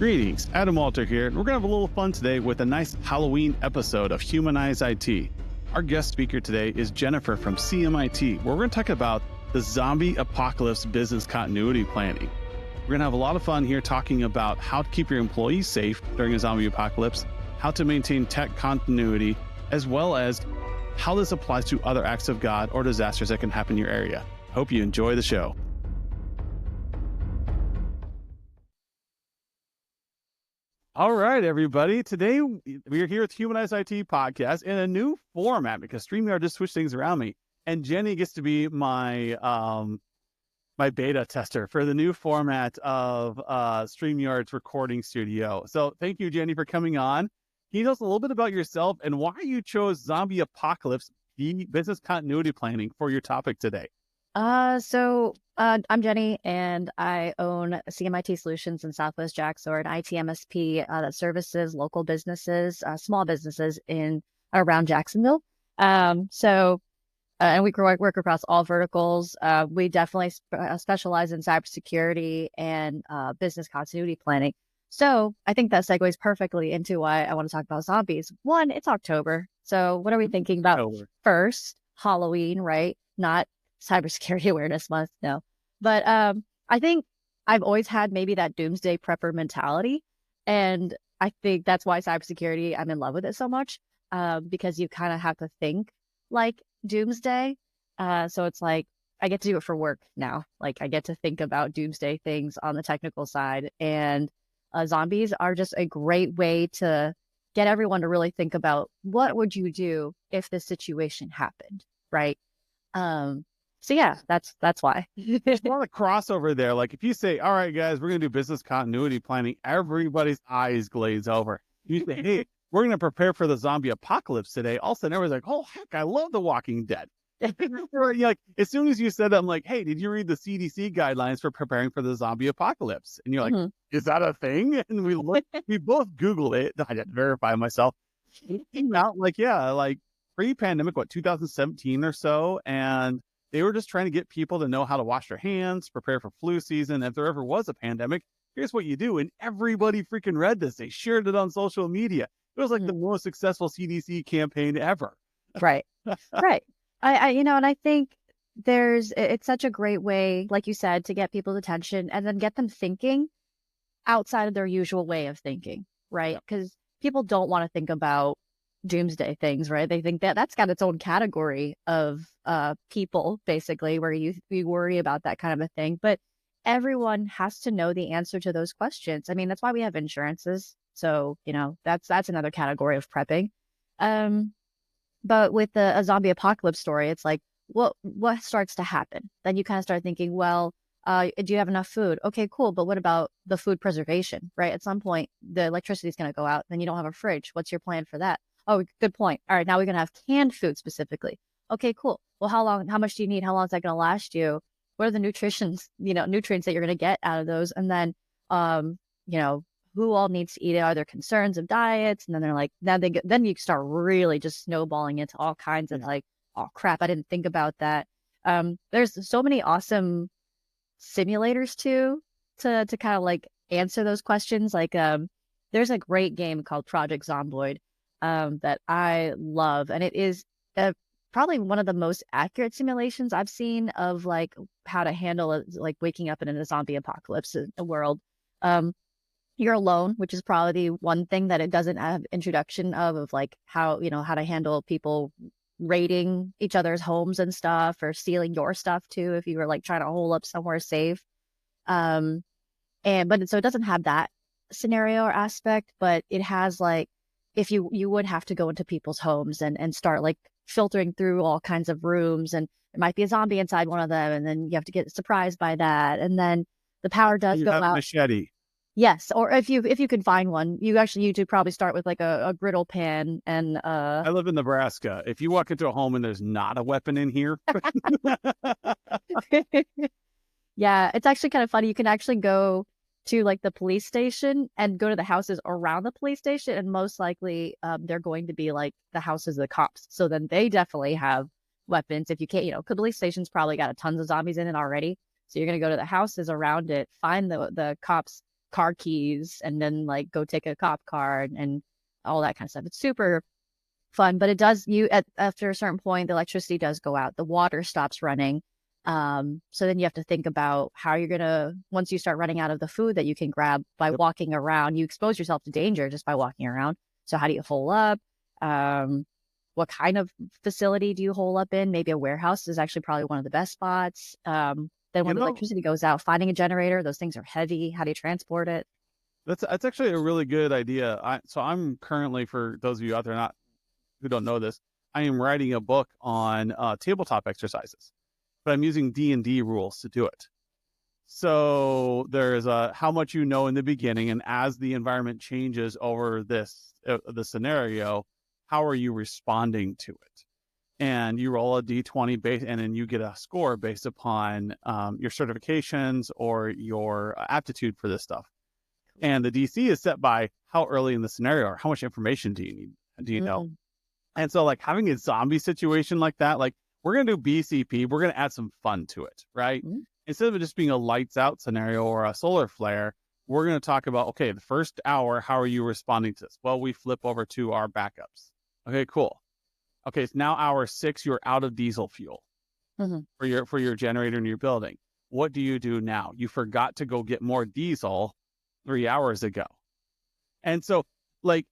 Greetings, Adam Walter here, and we're going to have a little fun today with a nice Halloween episode of Humanize IT. Our guest speaker today is Jennifer from CMIT, where we're going to talk about the zombie apocalypse business continuity planning. We're going to have a lot of fun here talking about how to keep your employees safe during a zombie apocalypse, how to maintain tech continuity, as well as how this applies to other acts of God or disasters that can happen in your area. Hope you enjoy the show. All right, everybody. Today, we are here with Humanize IT podcast in a new format because StreamYard just switched things around me. And Jennii gets to be my my beta tester for the new format of StreamYard's recording studio. So thank you, Jennii, for coming on. Can you tell us a little bit about yourself and why you chose zombie apocalypse business continuity planning for your topic today? I'm Jennii, and I own CMIT Solutions in Southwest Jackson, an IT MSP that services local businesses, small businesses in around Jacksonville. And we work across all verticals. We definitely specialize in cybersecurity and business continuity planning. So I think that segues perfectly into why I want to talk about zombies. One, it's October. So what are we thinking about first? Halloween, right? Not Cybersecurity Awareness Month, no. But I think I've always had maybe that doomsday prepper mentality. And I think that's why cybersecurity, I'm in love with it so much, because you kind of have to think like doomsday. So it's like, I get to do it for work now. Like I get to think about doomsday things on the technical side. And zombies are just a great way to get everyone to really think about what would you do if this situation happened, right? So yeah, that's why. There's a lot of crossover there. Like if you say, all right, guys, we're going to do business continuity planning, everybody's eyes glaze over. You say, hey, we're going to prepare for the zombie apocalypse today. All of a sudden, everyone's like, oh, heck, I love The Walking Dead. Like, as soon as you said that, I'm like, hey, did you read the CDC guidelines for preparing for the zombie apocalypse? And you're like, is that a thing? And we both Googled it. I didn't verify myself. It came out like pre-pandemic, 2017 or so. And they were just trying to get people to know how to wash their hands, prepare for flu season. If there ever was a pandemic, here's what you do. And everybody freaking read this. They shared it on social media. It was like the most successful CDC campaign ever. Right. Right. And I think it's such a great way, like you said, to get people's attention and then get them thinking outside of their usual way of thinking, right? Because people don't want to think about doomsday things, right? They think that that's got its own category of people, basically, where you worry about that kind of a thing. But everyone has to know the answer to those questions. I mean, that's why we have insurances. So, that's another category of prepping. But with a zombie apocalypse story, it's like, what starts to happen? Then you kind of start thinking, well, do you have enough food? Okay, cool. But what about the food preservation, right? At some point, the electricity is going to go out. Then you don't have a fridge. What's your plan for that? Oh, good point. All right, now we're going to have canned food specifically. Okay, cool. Well, how much do you need? How long is that going to last you? What are the nutrients that you're going to get out of those? And then, who all needs to eat it? Are there concerns of diets? And then they're like, then you start really just snowballing into all kinds of like, oh crap, I didn't think about that. There's so many awesome simulators too, to kind of like answer those questions. Like, there's a great game called Project Zomboid, that I love. And it is probably one of the most accurate simulations I've seen of like how to handle like waking up in a zombie apocalypse in the world. You're alone, which is probably the one thing that it doesn't have introduction of like how to handle people raiding each other's homes and stuff, or stealing your stuff too, if you were like trying to hole up somewhere safe. So it doesn't have that scenario or aspect, but it has like, if you would have to go into people's homes and start like filtering through all kinds of rooms, and there might be a zombie inside one of them, and then you have to get surprised by that, and then the power does go out. Machete. Yes, or if you can find one, you do probably start with like a griddle pan and I live in Nebraska. If you walk into a home and there's not a weapon in here. Yeah, it's actually kind of funny. You can actually go to like the police station and go to the houses around the police station, and most likely they're going to be like the houses of the cops. So then they definitely have weapons. If you can't, the police station's probably got tons of zombies in it already. So you're going to go to the houses around it, find the cops car keys and then like go take a cop car and all that kind of stuff. It's super fun, but it does after a certain point, the electricity does go out, the water stops running. So then you have to think about how you're gonna, once you start running out of the food that you can grab by Yep. walking around, you expose yourself to danger just by walking around. So how do you hole up? What kind of facility do you hole up in? Maybe a warehouse is actually probably one of the best spots. Then You when the know, electricity goes out, finding a generator, those things are heavy. How do you transport it? that's actually a really good idea. So I'm currently, for those of you out there not who don't know this, I am writing a book on tabletop exercises, but I'm using D&D rules to do it. So there's how much you know in the beginning, and as the environment changes over the scenario, how are you responding to it? And you roll a d20 base, and then you get a score based upon your certifications or your aptitude for this stuff. And the DC is set by how early in the scenario or how much information do you need? Do you know? Mm, And so, like, having a zombie situation like that, like, we're going to do BCP, we're going to add some fun to it, right? mm, Instead of it just being a lights out scenario or a solar flare, we're going to talk about, okay, the first hour, how are you responding to this? Well, we flip over to our backups. Okay, cool. Okay, it's now hour 6, you're out of diesel fuel mhm. for your generator in your building. What do you do now? You forgot to go get more diesel 3 hours ago. And so, like,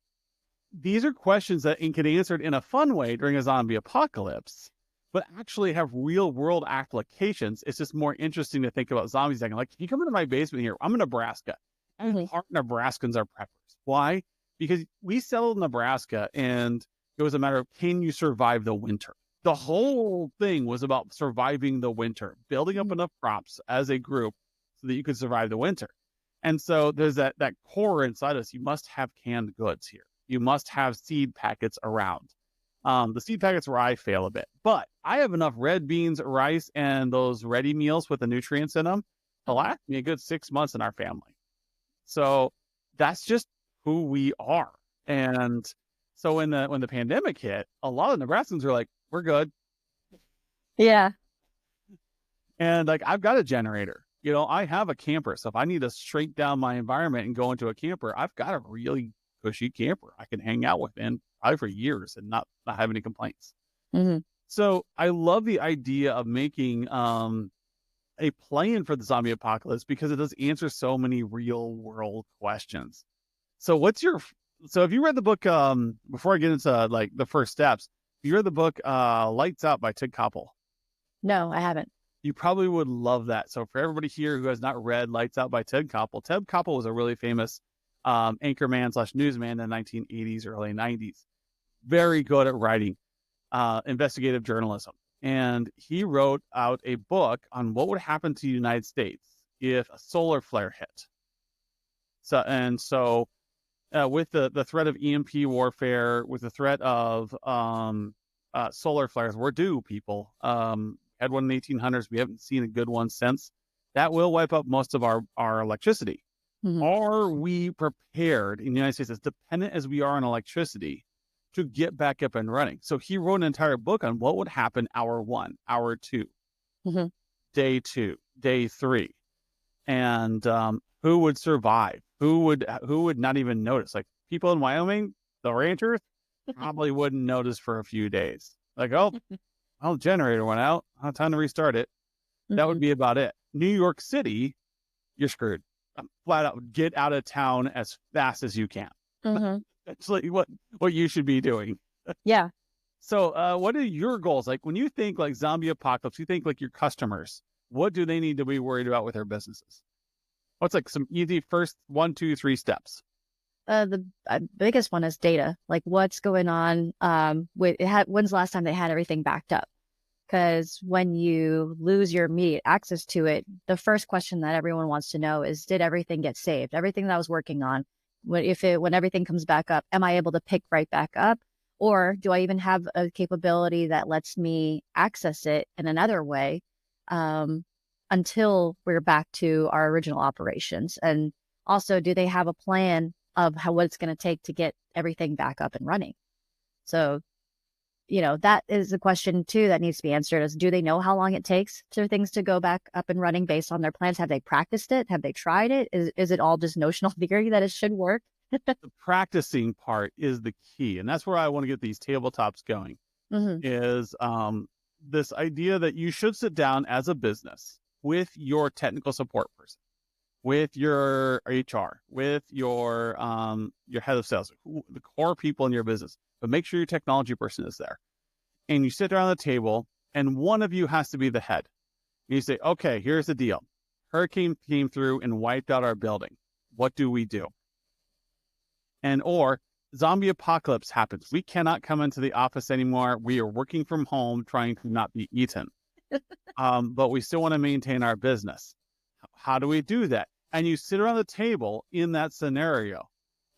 these are questions that can be answered in a fun way during a zombie apocalypse, but actually have real world applications. It's just more interesting to think about zombies. Like, if you come into my basement here, I'm in Nebraska, and Mhm. part Nebraskans are preppers. Why? Because we settled in Nebraska, and it was a matter of, can you survive the winter? The whole thing was about surviving the winter, building up Mhm. enough crops as a group so that you could survive the winter. And so there's that core inside us. You must have canned goods here. You must have seed packets around. The seed packets where I fail a bit, but I have enough red beans, rice, and those ready meals with the nutrients in them to last me a good 6 months in our family. So that's just who we are. And so when the pandemic hit, a lot of Nebraskans were like, "We're good." Yeah. And like, I've got a generator. I have a camper. So if I need to shrink down my environment and go into a camper, I've got a really cushy camper I can hang out with and probably for years and not have any complaints. Mhm. So I love the idea of making a plan for the zombie apocalypse because it does answer so many real world questions. So so if you read the book, before I get into like the first steps, if you read the book Lights Out by Ted Koppel, No, I haven't. you probably would love that. So for everybody here who has not read Lights Out by Ted Koppel was a really famous anchorman / newsman in the 1980s, early 90s. Very good at writing investigative journalism. And he wrote out a book on what would happen to the United States if a solar flare hit. So with the threat of EMP warfare, with the threat of solar flares, we're due, people. Had one in the 1800s. We haven't seen a good one since. That will wipe up most of our electricity. Mhm. Are we prepared in the United States, as dependent as we are on electricity, to get back up and running? So he wrote an entire book on what would happen hour 1, hour 2, Mhm. day 2, day 3, and who would survive, who would not even notice. Like, people in Wyoming, the ranchers probably wouldn't notice for a few days. Like, oh, the generator went out, time to restart it. That would Mhm. be about it. New York City, you're screwed. Flat out, get out of town as fast as you can. Mhm. That's like what you should be doing. Yeah. So what are your goals? Like, when you think like zombie apocalypse, you think like your customers, what do they need to be worried about with their businesses? What's like some easy first 1, 2, 3 steps? The biggest one is data. Like what's going on when's the last time they had everything backed up? Because when you lose your immediate access to it, the first question that everyone wants to know is, did everything get saved? Everything that I was working on, when everything comes back up, am I able to pick right back up? Or do I even have a capability that lets me access it in another way um, until we're back to our original operations? And also, do they have a plan of what it's going to take to get everything back up and running? So that is a question too that needs to be answered is, do they know how long it takes for things to go back up and running based on their plans? Have they practiced it? Have they tried it? Is it all just notional theory that it should work? The practicing part is the key. And that's where I want to get these tabletops going Hmm. is this idea that you should sit down as a business with your technical support person, with your HR, with your head of sales, the core people in your business, but make sure your technology person is there. And you sit around the table and one of you has to be the head. And you say, okay, here's the deal. Hurricane came through and wiped out our building. What do we do? Or zombie apocalypse happens. We cannot come into the office anymore. We are working from home trying to not be eaten. But we still want to maintain our business. How do we do that? And you sit around the table in that scenario.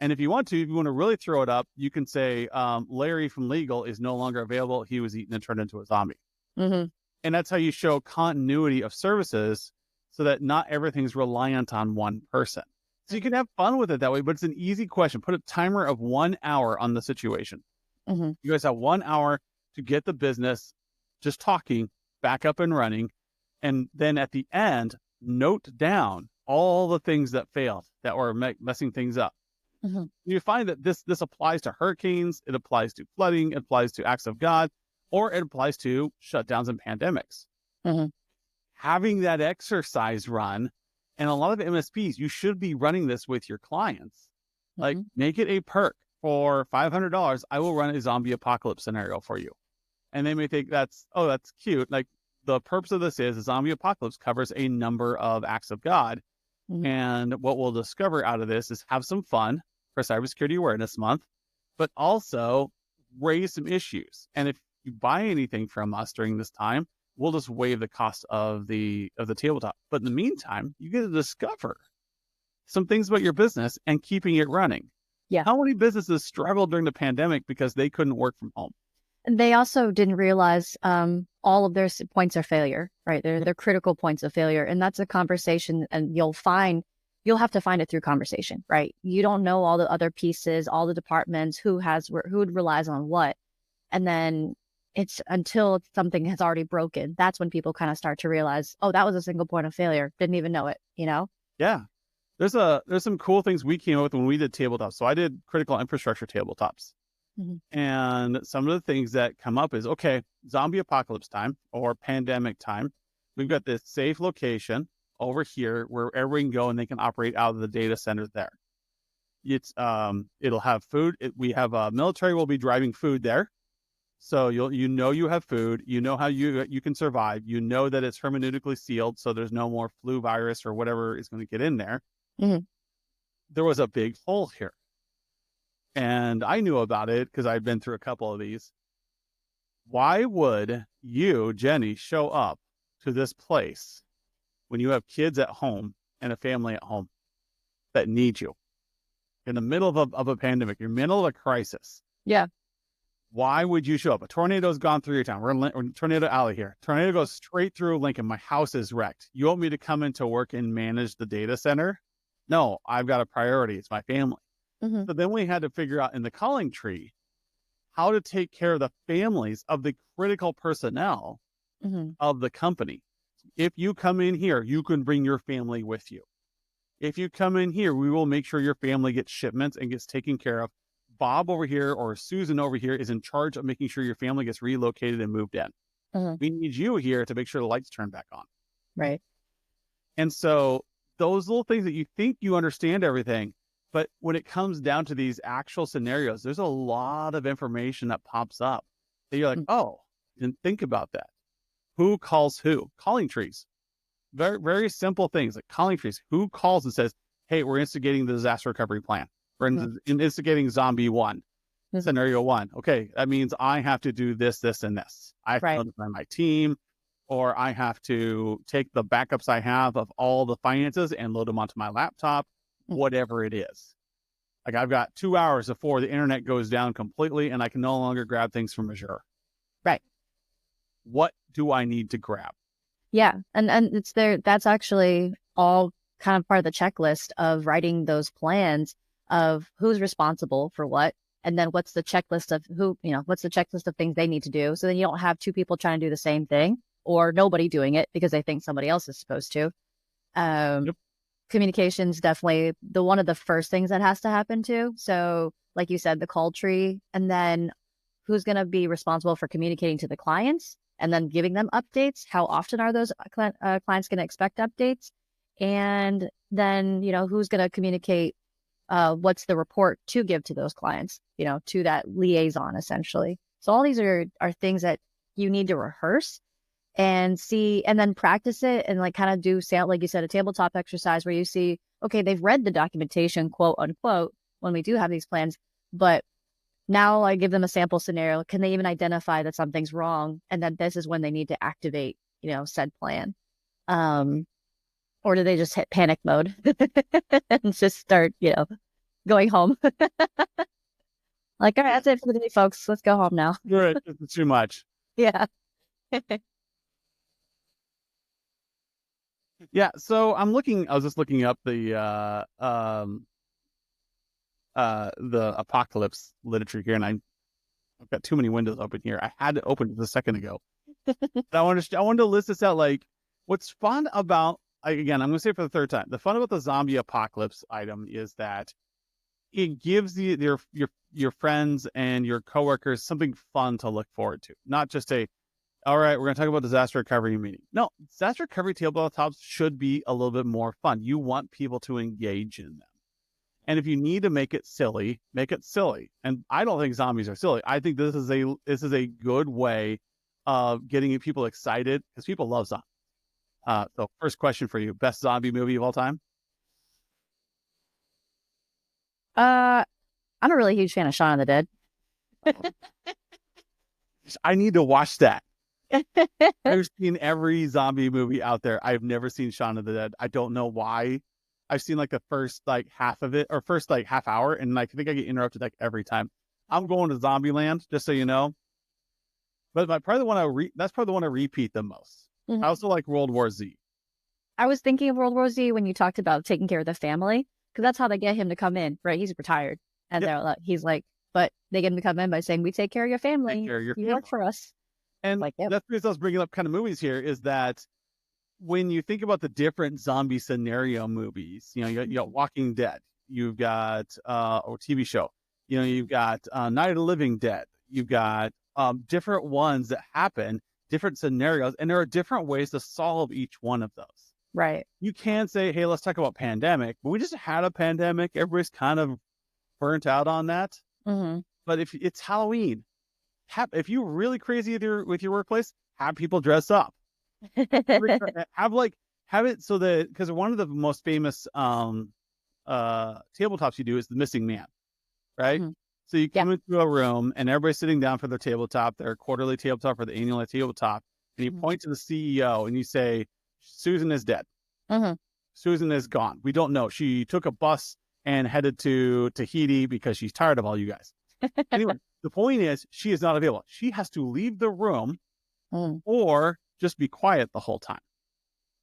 And if you want to really throw it up, you can say, Larry from legal is no longer available. He was eaten and turned into a zombie. Hmm. And that's how you show continuity of services so that not everything's reliant on one person. So you can have fun with it that way, but it's an easy question. Put a timer of 1 hour on the situation. Hmm. You guys have 1 hour to get the business just talking back up and running. And then at the end, note down all the things that failed, that were messing things up. Hmm. You find that this applies to hurricanes, it applies to flooding, it applies to acts of God, or it applies to shutdowns and pandemics. Hmm. Having that exercise run, and a lot of MSPs, you should be running this with your clients. Like, make it a perk. For $500, I will run a zombie apocalypse scenario for you. And they may think that's cute. Like, the purpose of this is a zombie apocalypse covers a number of acts of God. Hmm. And what we'll discover out of this is have some fun for Cybersecurity Awareness Month, but also raise some issues. And if you buy anything from us during this time, we'll just waive the cost of the tabletop. But in the meantime, you get to discover some things about your business and keeping it running. Yeah. How many businesses struggled during the pandemic because they couldn't work from home? And they also didn't realize all of their points of failure, right? They're critical points of failure. And that's a conversation, and you'll have to find it through conversation, right? You don't know all the other pieces, all the departments, who relies on what. And then it's until something has already broken, that's when people kind of start to realize, oh, that was a single point of failure. Didn't even know it, Yeah. There's some cool things we came up with when we did tabletops. So I did critical infrastructure tabletops. Mm-hmm. And some of the things that come up is, okay, zombie apocalypse time or pandemic time. We've got this safe location over here where everyone can go and they can operate out of the data center there. It'll have food. We have military will be driving food there. So you have food, how you can survive, that it's hermeneutically sealed, so there's no more flu virus or whatever is going to get in there. Mm-hmm. There was a big hole here. And I knew about it because I'd been through a couple of these. Why would you, Jennii, show up to this place when you have kids at home and a family at home that need you in the middle of a pandemic, you're in the middle of a crisis? Yeah. Why would you show up? A tornado's gone through your town. We're in Tornado Alley here. Tornado goes straight through Lincoln. My house is wrecked. You want me to come into work and manage the data center? No, I've got a priority. It's my family. Mm-hmm. So then we had to figure out in the calling tree how to take care of the families of the critical personnel Mm-hmm. of the company. If you come in here, you can bring your family with you. If you come in here, we will make sure your family gets shipments and gets taken care of. Bob over here or Susan over here is in charge of making sure your family gets relocated and moved in. Mm-hmm. We need you here to make sure the lights turn back on. Right. And so those little things that you think you understand everything, but when it comes down to these actual scenarios, there's a lot of information that pops up that you're like, oh, didn't think about that. Who calls who? Calling trees. Very, very simple things like calling trees. Who calls and says, hey, we're instigating the disaster recovery plan. We're instigating zombie one, scenario one. Okay, that means I have to do this, this, and this. I have to notify my team, or I have to take the backups I have of all the finances and load them onto my laptop, whatever it is. Like, I've got 2 hours before the internet goes down completely and I can no longer grab things from Azure. Right. What do I need to grab? Yeah. And it's there. That's actually all kind of part of the checklist of writing those plans of who's responsible for what, And then what's the checklist of what's the checklist of things they need to do? So then you don't have two people trying to do the same thing or nobody doing it because they think somebody else is supposed to. Yep. Communication's definitely one of the first things that has to happen too. So like you said, the call tree, and then who's going to be responsible for communicating to the clients and then giving them updates. How often are those clients going to expect updates? And then, who's going to communicate what's the report to give to those clients, to that liaison essentially. So all these are things that you need to rehearse and see, and then practice it and like kind of do, like you said, a tabletop exercise where you see, okay, they've read the documentation, quote unquote, when we do have these plans, but now I give them a sample scenario. Can they even identify that something's wrong? And that this is when they need to activate, said plan. Or do they just hit panic mode and just start, going home? Like, all right, that's it for the day, folks. Let's go home now. Right. It's too much. Yeah. Yeah. So I was just looking up the apocalypse literature here, and I've got too many windows open here. I had to open it a second ago. I wanted to list this out. Like, what's fun about, again, I'm going to say it for the third time. The fun about the zombie apocalypse item is that it gives your friends and your coworkers something fun to look forward to. Not just all right, we're going to talk about disaster recovery meeting. No, disaster recovery tabletops should be a little bit more fun. You want people to engage in them. And if you need to make it silly, make it silly. And I don't think zombies are silly. I think this is a good way of getting people excited because people love zombies. So first question for you, best zombie movie of all time? I'm a really huge fan of Shaun of the Dead. I need to watch that. I've seen every zombie movie out there. I've never seen Shaun of the Dead. I don't know why. I've seen like the first like half of it or first like half hour, and like I think I get interrupted like every time. I'm going to Zombieland, just so you know. But that's probably the one I repeat the most. Mm-hmm. I also like World War Z. I was thinking of World War Z when you talked about taking care of the family, because that's how they get him to come in, right? He's retired, and he's like, but they get him to come in by saying, "We take care of your family. Take care of your you family. work for us." And like, yep. That's because I was bringing up kind of movies here is that when you think about the different zombie scenario movies, you got Walking Dead, you've got or TV show, you've got Night of the Living Dead, you've got different ones that happen, different scenarios, and there are different ways to solve each one of those. Right. You can say, hey, let's talk about pandemic, but we just had a pandemic. Everybody's kind of burnt out on that. Mm-hmm. But if it's Halloween, if you're really crazy with your workplace, have people dress up. have it so that, because one of the most famous tabletops you do is the missing man, right? Mm-hmm. So you come into a room and everybody's sitting down for their tabletop, their quarterly tabletop or the annual tabletop, and you point to the CEO and you say, Susan is dead. Mm-hmm. Susan is gone. We don't know. She took a bus and headed to Tahiti because she's tired of all you guys. Anyway, the point is she is not available. She has to leave the room or just be quiet the whole time,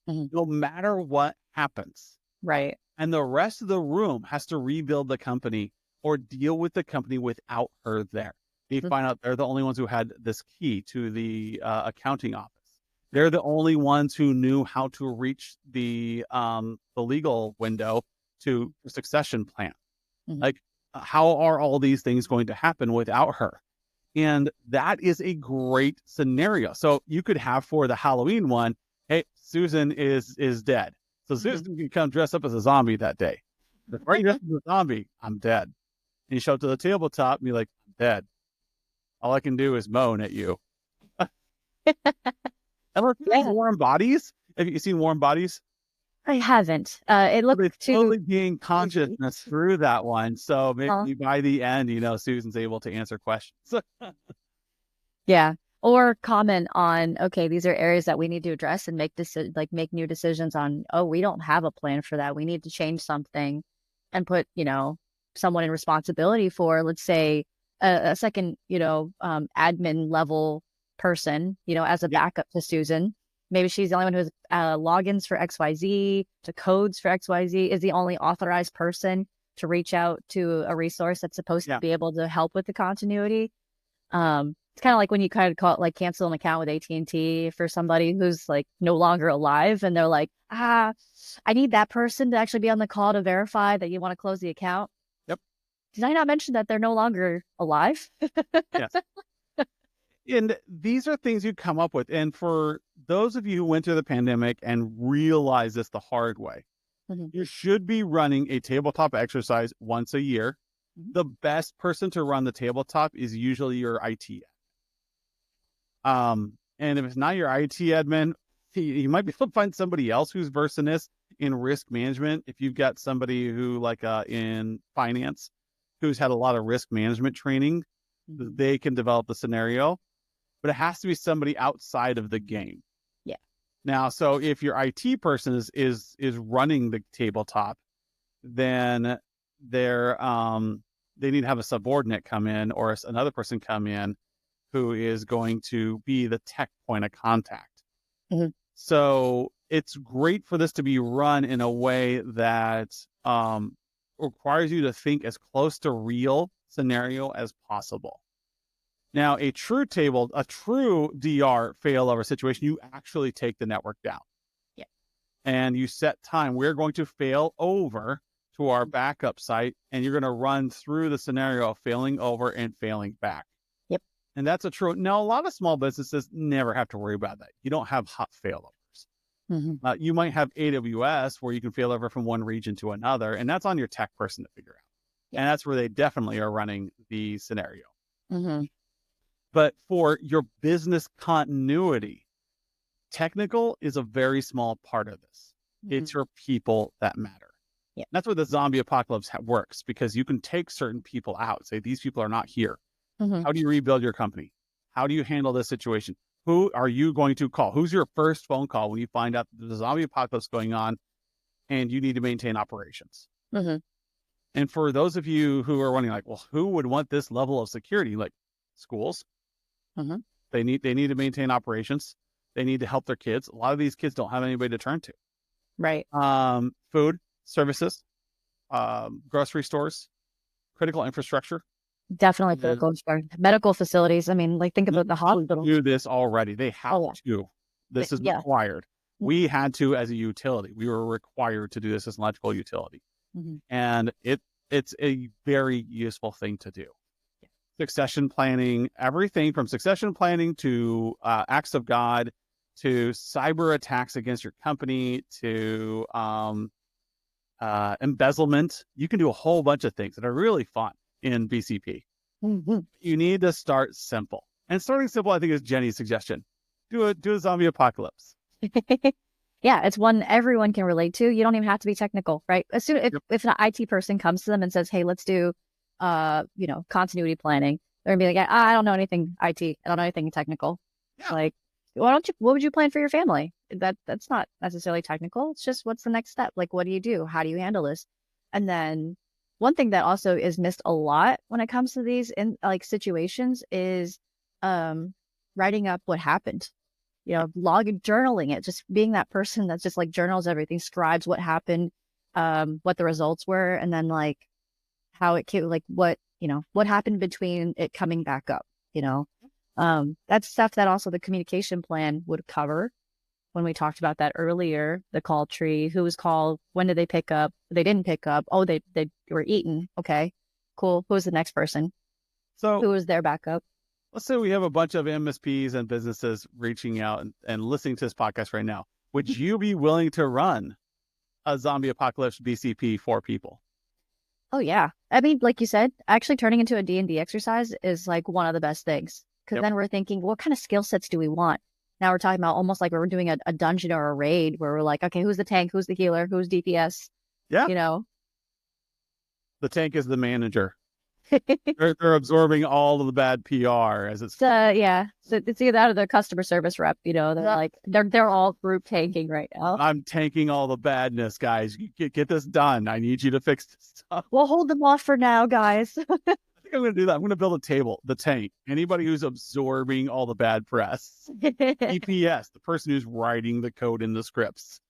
no matter what happens. Right. And the rest of the room has to rebuild the company or deal with the company without her there. They find out they're the only ones who had this key to the accounting office. They're the only ones who knew how to reach the legal window to succession plan. Like, how are all these things going to happen without her? And that is a great scenario. So you could have for the Halloween one, hey, Susan is dead. So Susan can come dress up as a zombie that day. Before you dress up as a zombie, I'm dead. And you show up to the tabletop and be like, I'm dead. All I can do is moan at you. Ever Warm Bodies? Have you seen Warm Bodies? I haven't. It looked totally being consciousness through that one. So maybe by the end, Susan's able to answer questions. Yeah. Or comment on, okay, these are areas that we need to address and make new decisions on, oh, we don't have a plan for that. We need to change something and put, someone in responsibility for, let's say, a second, admin level person, as a backup to Susan. Maybe she's the only one who has logins for XYZ, to codes for XYZ, is the only authorized person to reach out to a resource that's supposed to be able to help with the continuity. It's kind of like when you kind of call it like cancel an account with AT&T for somebody who's like no longer alive, and they're like, I need that person to actually be on the call to verify that you want to close the account. Yep. Did I not mention that they're no longer alive? Yes. And these are things you come up with. And for those of you who went through the pandemic and realize this the hard way, you should be running a tabletop exercise once a year. The best person to run the tabletop is usually your IT. And if it's not your IT admin, you might be able to find somebody else who's versed in this, in risk management. If you've got somebody who like in finance, who's had a lot of risk management training, they can develop the scenario, but it has to be somebody outside of the game. Yeah. Now, so if your IT person is running the tabletop, then they need to have a subordinate come in or another person come in who is going to be the tech point of contact. So it's great for this to be run in a way that requires you to think as close to real scenario as possible. Now, a true DR failover situation, you actually take the network down. Yeah. And you set time. We're going to fail over to our backup site, and you're going to run through the scenario of failing over and failing back. Yep. And that's a true. Now, a lot of small businesses never have to worry about that. You don't have hot failovers. You might have AWS where you can fail over from one region to another, and that's on your tech person to figure out. Yep. And that's where they definitely are running the scenario. But for your business continuity, technical is a very small part of this. It's your people that matter. Yeah. That's where the zombie apocalypse works, because you can take certain people out, say these people are not here. How do you rebuild your company? How do you handle this situation? Who are you going to call? Who's your first phone call when you find out that the zombie apocalypse going on and you need to maintain operations? And for those of you who are wondering, like, well, who would want this level of security? Like schools. They need to maintain operations. They need to help their kids. A lot of these kids don't have anybody to turn to. Right. Food, services, grocery stores, critical infrastructure. Definitely critical infrastructure. Medical facilities. I mean, like think about the hospital. Do this already. They have to. This is required. We had to as a utility. We were required to do this as an electrical utility. And it's a very useful thing to do. Succession planning, everything from succession planning to acts of God, to cyber attacks against your company, to embezzlement. You can do a whole bunch of things that are really fun in BCP. You need to start simple. And starting simple, I think, is Jenny's suggestion. Do a zombie apocalypse. Yeah, it's one everyone can relate to. You don't even have to be technical, right? As soon if an IT person comes to them and says, "Hey, let's do continuity planning," they're gonna be like, "I don't know anything IT. I don't know anything technical." Yeah. Like, what would you plan for your family? That's not necessarily technical. It's just, what's the next step? Like, what do you do? How do you handle this? And then one thing that also is missed a lot when it comes to these situations is writing up what happened. Journaling it, just being that person that's just like journals everything, scribes what happened, what the results were, and then like how it came, like what happened between it coming back up. That's stuff that also the communication plan would cover when we talked about that earlier, the call tree, who was called, when did they pick up, they didn't pick up, oh, they were eaten, okay, cool, who's the next person, so who was their backup? Let's say we have a bunch of MSPs and businesses reaching out and listening to this podcast right now. Would you be willing to run a zombie apocalypse BCP for people? Oh, yeah. I mean, like you said, actually turning into a D&D exercise is like one of the best things. Because then we're thinking, what kind of skill sets do we want? Now we're talking about almost like we're doing a dungeon or a raid where we're like, okay, who's the tank? Who's the healer? Who's DPS? Yeah. The tank is the manager. they're absorbing all of the bad PR as it's. So it's either out of their customer service rep. They're like they're all group tanking right now. I'm tanking all the badness, guys. Get this done. I need you to fix this stuff. We'll hold them off for now, guys. I think I'm going to do that. I'm going to build a table. The tank. Anybody who's absorbing all the bad press. EPS, the person who's writing the code in the scripts.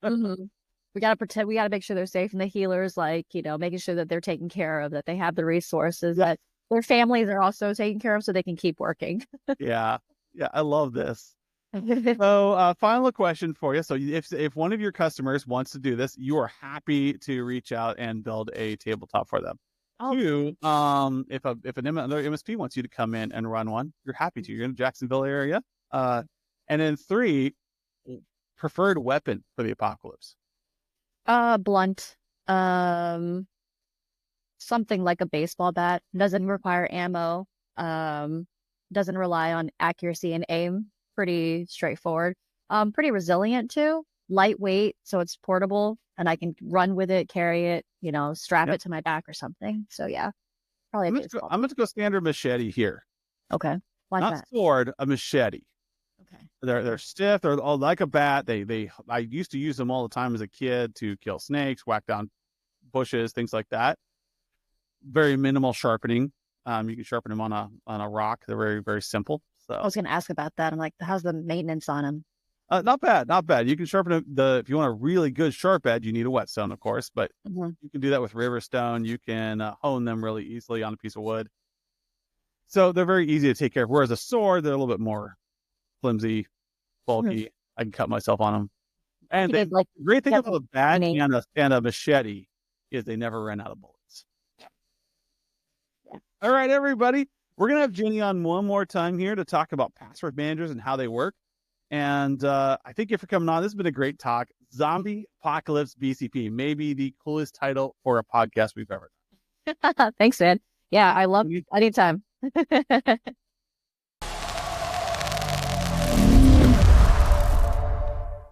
We gotta protect. We gotta make sure they're safe, and the healers, like, making sure that they're taken care of, that they have the resources, Yeah. that their families are also taken care of, so they can keep working. Yeah. Yeah. I love this. So, final question for you. So, if one of your customers wants to do this, you are happy to reach out and build a tabletop for them. Oh, Two, if another MSP wants you to come in and run one, you're happy to. You're in the Jacksonville area. And then three, preferred weapon for the apocalypse. blunt. Um, Something like a baseball bat. Doesn't require ammo. Um, doesn't rely on accuracy and aim. Pretty straightforward. Pretty resilient too. Lightweight, so it's portable, and I can run with it, carry it, strap Yep. it to my back or something. So yeah, probably a baseball. I'm going to go standard machete here. Okay, like Not that. sword, a machete. Okay. They're stiff. They're all like a bat. I used to use them all the time as a kid to kill snakes, whack down bushes, things like that. Very minimal sharpening. You can sharpen them on a rock. They're very, very simple. I So was gonna ask about that. I'm like, how's the maintenance on them? not bad, not bad. You can sharpen if you want a really good sharp edge, you need a whetstone, of course, but Mhm. you can do that with river stone. You can hone them really easily on a piece of wood. So they're very easy to take care of. Whereas a sword, they're a little bit more flimsy, bulky. I can cut myself on them. And You did like the great thing get about a bat training. and a machete is they never run out of bullets. Yeah. All right, everybody. We're going to have Jennii on one more time here to talk about password managers and how they work. And I thank you for coming on. This has been a great talk. Zombie Apocalypse BCP, maybe the coolest title for a podcast we've ever Thanks, man. Yeah, I love done. anytime.